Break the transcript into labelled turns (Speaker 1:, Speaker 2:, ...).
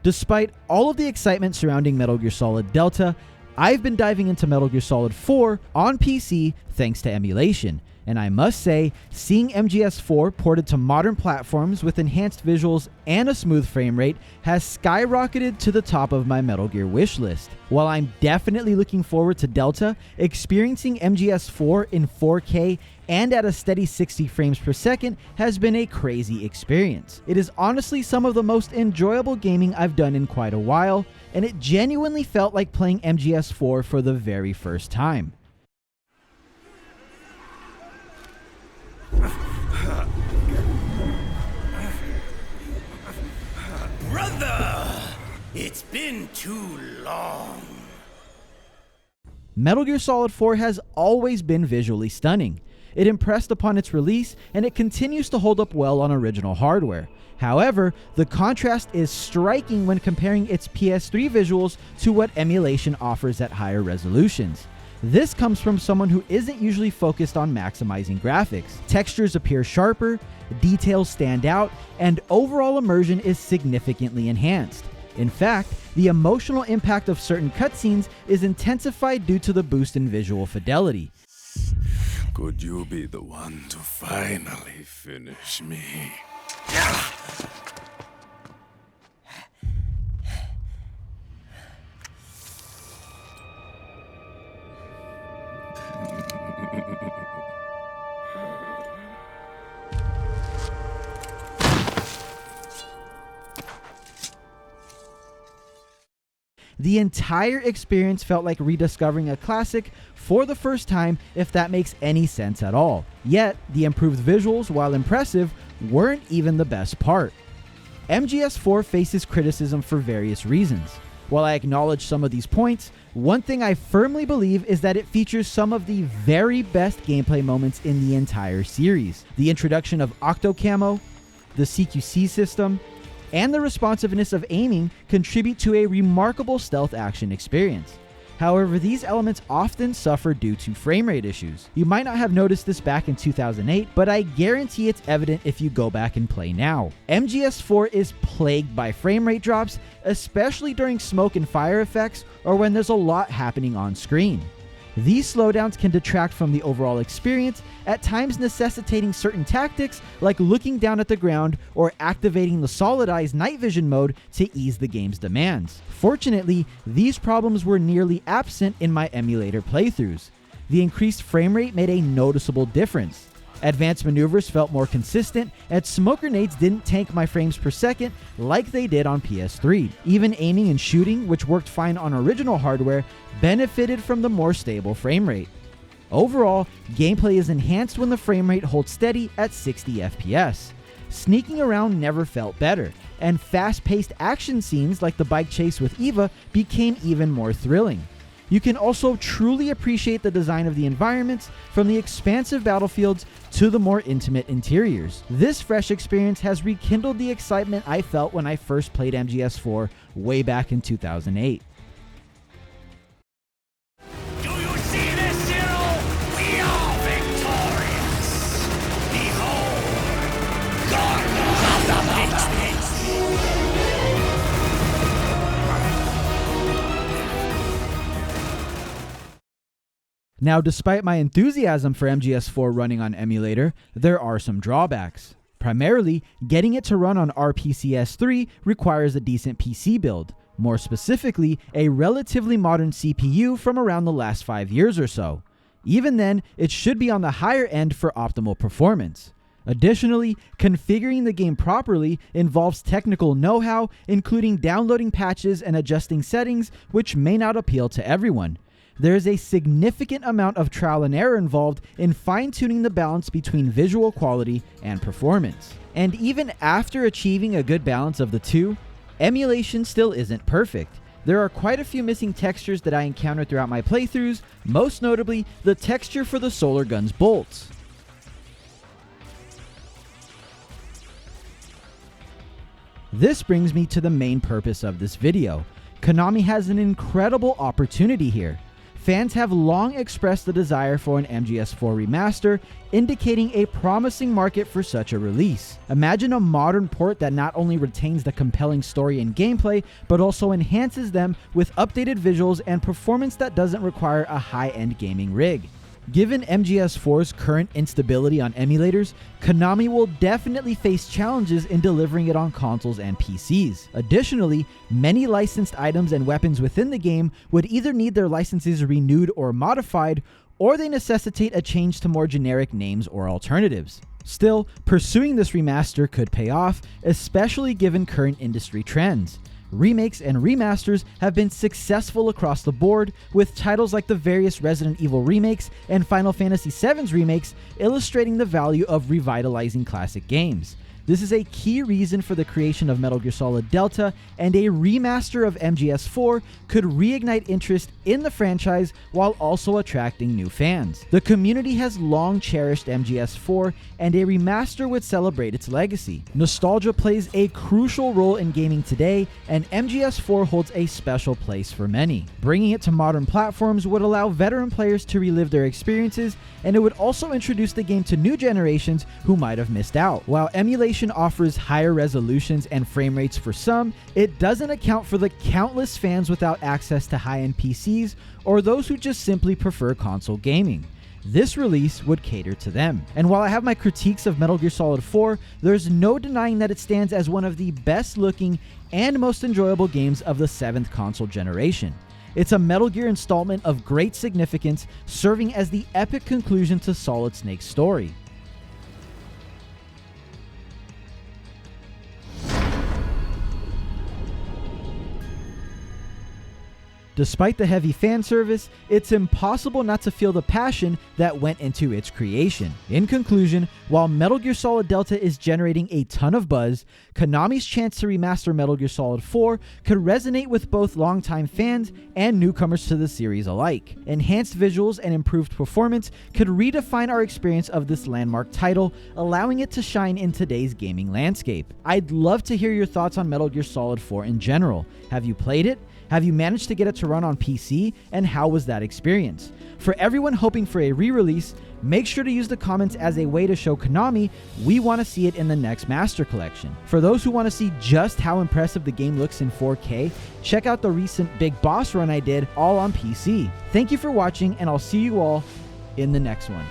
Speaker 1: Despite all of the excitement surrounding Metal Gear Solid Delta, I've been diving into Metal Gear Solid 4 on PC thanks to emulation, and I must say, seeing MGS4 ported to modern platforms with enhanced visuals and a smooth frame rate has skyrocketed to the top of my Metal Gear wishlist. While I'm definitely looking forward to Delta, experiencing MGS4 in 4K and at a steady 60 frames per second has been a crazy experience. It is honestly some of the most enjoyable gaming I've done in quite a while, and it genuinely felt like playing MGS4 for the very first time.
Speaker 2: Brother, it's been too long.
Speaker 1: Metal Gear Solid 4 has always been visually stunning. It impressed upon its release, and it continues to hold up well on original hardware. However, the contrast is striking when comparing its PS3 visuals to what emulation offers at higher resolutions. This comes from someone who isn't usually focused on maximizing graphics. Textures appear sharper, details stand out, and overall immersion is significantly enhanced. In fact, the emotional impact of certain cutscenes is intensified due to the boost in visual fidelity.
Speaker 3: Could you be the one to finally finish me?
Speaker 1: The entire experience felt like rediscovering a classic for the first time, if that makes any sense at all. Yet, the improved visuals, while impressive, weren't even the best part. MGS4 faces criticism for various reasons. While I acknowledge some of these points, one thing I firmly believe is that it features some of the very best gameplay moments in the entire series. The introduction of Octo Camo, the CQC system, and the responsiveness of aiming contribute to a remarkable stealth action experience. However, these elements often suffer due to frame rate issues. You might not have noticed this back in 2008, but I guarantee it's evident if you go back and play now. MGS4 is plagued by frame rate drops, especially during smoke and fire effects or when there's a lot happening on screen. These slowdowns can detract from the overall experience, at times necessitating certain tactics like looking down at the ground or activating the solid-eyes night vision mode to ease the game's demands. Fortunately, these problems were nearly absent in my emulator playthroughs. The increased frame rate made a noticeable difference. Advanced maneuvers felt more consistent, and smoke grenades didn't tank my frames per second like they did on PS3. Even aiming and shooting, which worked fine on original hardware, benefited from the more stable frame rate. Overall, gameplay is enhanced when the frame rate holds steady at 60 FPS. Sneaking around never felt better, and fast-paced action scenes like the bike chase with Eva became even more thrilling. You can also truly appreciate the design of the environments, from the expansive battlefields to the more intimate interiors. This fresh experience has rekindled the excitement I felt when I first played MGS4 way back in 2008.
Speaker 2: Do you see this, Zero? We are victorious! Behold, Guardians of the Matrix!
Speaker 1: Now, despite my enthusiasm for MGS4 running on emulator, there are some drawbacks. Primarily, getting it to run on RPCS3 requires a decent PC build, more specifically, a relatively modern CPU from around the last 5 years or so. Even then, it should be on the higher end for optimal performance. Additionally, configuring the game properly involves technical know-how, including downloading patches and adjusting settings, which may not appeal to everyone. There is a significant amount of trial and error involved in fine-tuning the balance between visual quality and performance. And even after achieving a good balance of the two, emulation still isn't perfect. There are quite a few missing textures that I encountered throughout my playthroughs, most notably the texture for the Solar Gun's bolts. This brings me to the main purpose of this video. Konami has an incredible opportunity here. Fans have long expressed the desire for an MGS4 remaster, indicating a promising market for such a release. Imagine a modern port that not only retains the compelling story and gameplay, but also enhances them with updated visuals and performance that doesn't require a high-end gaming rig. Given MGS4's current instability on emulators, Konami will definitely face challenges in delivering it on consoles and PCs. Additionally, many licensed items and weapons within the game would either need their licenses renewed or modified, or they necessitate a change to more generic names or alternatives. Still, pursuing this remaster could pay off, especially given current industry trends. Remakes and remasters have been successful across the board, with titles like the various Resident Evil remakes and Final Fantasy VII's remakes illustrating the value of revitalizing classic games. This is a key reason for the creation of Metal Gear Solid Delta, and a remaster of MGS4 could reignite interest in the franchise while also attracting new fans. The community has long cherished MGS4, and a remaster would celebrate its legacy. Nostalgia plays a crucial role in gaming today, and MGS4 holds a special place for many. Bringing it to modern platforms would allow veteran players to relive their experiences, and it would also introduce the game to new generations who might have missed out. While emulation offers higher resolutions and frame rates for some, it doesn't account for the countless fans without access to high-end PCs or those who just simply prefer console gaming. This release would cater to them. And while I have my critiques of Metal Gear Solid 4, there's no denying that it stands as one of the best looking and most enjoyable games of the 7th console generation. It's a Metal Gear installment of great significance, serving as the epic conclusion to Solid Snake's story. Despite the heavy fan service, it's impossible not to feel the passion that went into its creation. In conclusion, while Metal Gear Solid Delta is generating a ton of buzz, Konami's chance to remaster Metal Gear Solid 4 could resonate with both longtime fans and newcomers to the series alike. Enhanced visuals and improved performance could redefine our experience of this landmark title, allowing it to shine in today's gaming landscape. I'd love to hear your thoughts on Metal Gear Solid 4 in general. Have you played it? Have you managed to get it to run on PC, and how was that experience? For everyone hoping for a re-release, make sure to use the comments as a way to show Konami we want to see it in the next Master Collection. For those who want to see just how impressive the game looks in 4K, check out the recent Big Boss run I did all on PC. Thank you for watching, and I'll see you all in the next one.